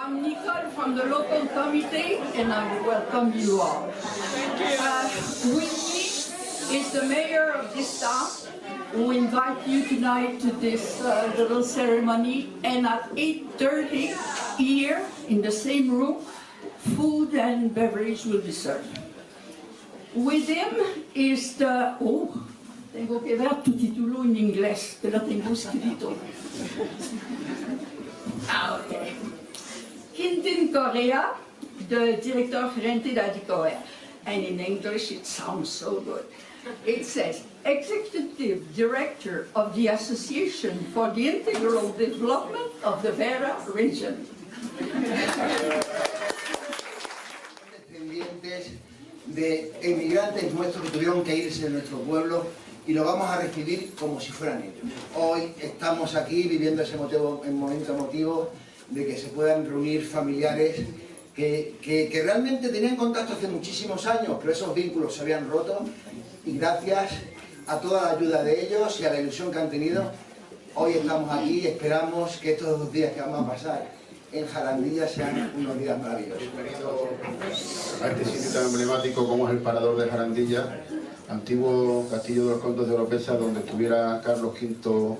I'm Nicole from the local committee, and I welcome you all. With me is the mayor of this town, who invite you tonight to this little ceremony, and at 8:30 here in the same room, food and beverage will be served. With him is the... Oh, tengo que ver tu título en inglés, te lo tengo escrito. Okay. Quintin Correa, the director gerente de Adicover, and in English it sounds so good. It says, Executive Director of the Association for the Integral Development of the Vera Region. Descendientes de emigrantes nuestros que tuvieron que irse de nuestro pueblo y lo vamos a recibir como si fueran ellos. Hoy estamos aquí viviendo ese momento emotivo de que se puedan reunir familiares que realmente tenían contacto hace muchísimos años, pero esos vínculos se habían roto, y gracias a toda la ayuda de ellos y a la ilusión que han tenido, hoy estamos aquí y esperamos que estos 2 días que vamos a pasar en Jarandilla sean unos días maravillosos. Bienvenido a este sitio tan emblemático como es el Parador de Jarandilla, antiguo castillo de los condes de Oropesa, donde estuviera Carlos V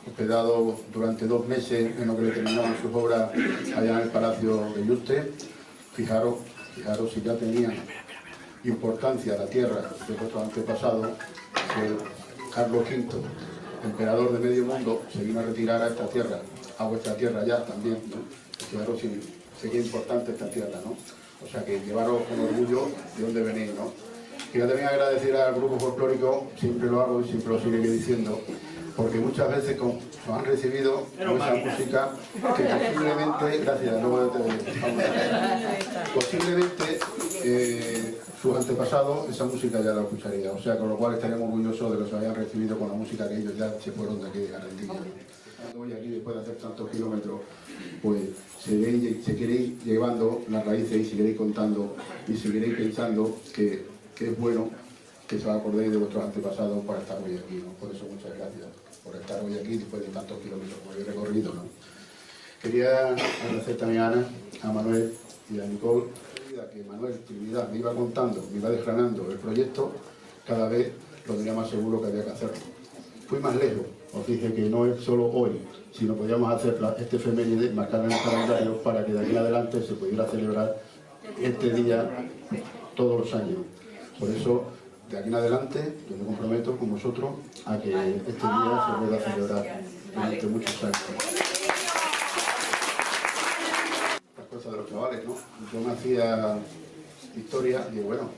hospedado durante 2 meses en lo que le terminaban sus obras allá en el Palacio de Yuste. Fijaros si ya tenía importancia la tierra de vuestros antepasados, que Carlos V, emperador de medio mundo, se vino a retirar a esta tierra, a vuestra tierra ya también, ¿no? Fijaros si sería importante esta tierra, ¿no? O sea que llevaros con orgullo de dónde venís, ¿no? Quiero también agradecer al grupo folclórico, siempre lo hago y siempre lo seguiré diciendo, porque muchas veces nos han recibido con esa música que posiblemente, gracias, posiblemente sus antepasados esa música ya la escucharía, o sea, con lo cual estaríamos orgullosos de los que hayan recibido con la música que ellos ya se fueron de aquí de Jarandilla. Hoy aquí, después de hacer tantos kilómetros, pues seguiréis llevando las raíces y seguiréis contando y seguiréis pensando que es bueno que se acordéis de vuestros antepasados para estar hoy aquí, ¿no? Por eso muchas gracias por estar hoy aquí después de tantos kilómetros que habéis recorrido, ¿no? Quería agradecer también a Ana, a Manuel y a Nicole, que Manuel Trinidad me iba contando, me iba desgranando el proyecto, cada vez lo tenía más seguro que había que hacerlo. Fui más lejos, os dije que no es solo hoy, sino podíamos hacer este efeméride, marcar en el calendario para que de aquí en adelante se pudiera celebrar este día todos los años. Por eso, de aquí en adelante, yo me comprometo con vosotros a que este día se pueda celebrar durante muchos años. Las cosas de los chavales, ¿no? Yo me hacía historia y bueno,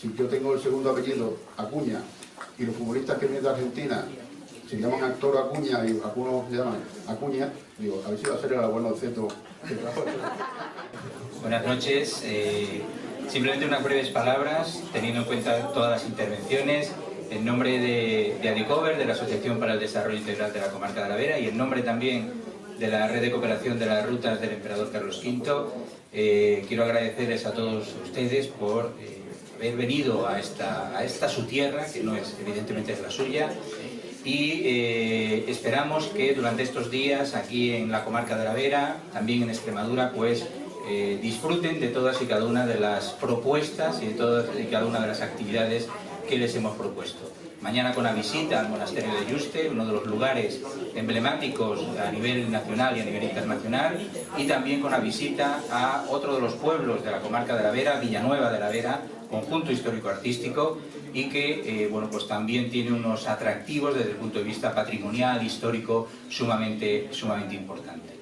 si yo tengo el segundo apellido, Acuña, y los futbolistas que vienen de Argentina se llaman Actor Acuña y algunos se llaman Acuña, digo, a ver si va a ser el abuelo del centro. Buenas noches. Simplemente unas breves palabras, teniendo en cuenta todas las intervenciones, en nombre de Adicover, de la Asociación para el Desarrollo Integral de la Comarca de la Vera, y en nombre también de la Red de Cooperación de las Rutas del Emperador Carlos V, quiero agradecerles a todos ustedes por haber venido a esta su tierra, que no es, evidentemente es la suya, y esperamos que durante estos días aquí en la Comarca de la Vera, también en Extremadura, pues disfruten de todas y cada una de las propuestas y de todas y cada una de las actividades que les hemos propuesto. Mañana con la visita al monasterio de Yuste, uno de los lugares emblemáticos a nivel nacional y a nivel internacional, y también con la visita a otro de los pueblos de la Comarca de la Vera, Villanueva de la Vera, conjunto histórico-artístico, y que bueno, pues también tiene unos atractivos desde el punto de vista patrimonial, histórico, sumamente importante.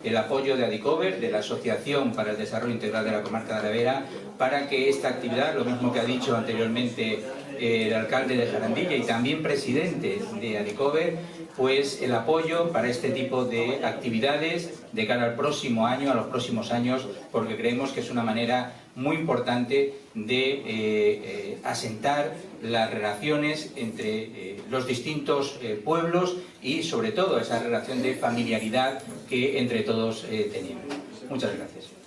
El apoyo de Adicover, de la Asociación para el Desarrollo Integral de la Comarca de la Vera, para que esta actividad, lo mismo que ha dicho anteriormente el alcalde de Jarandilla y también presidente de Adicover, pues el apoyo para este tipo de actividades de cara al próximo año, a los próximos años, porque creemos que es una manera muy importante de asentar las relaciones entre los distintos pueblos y sobre todo esa relación de familiaridad que entre todos tenemos. Muchas gracias.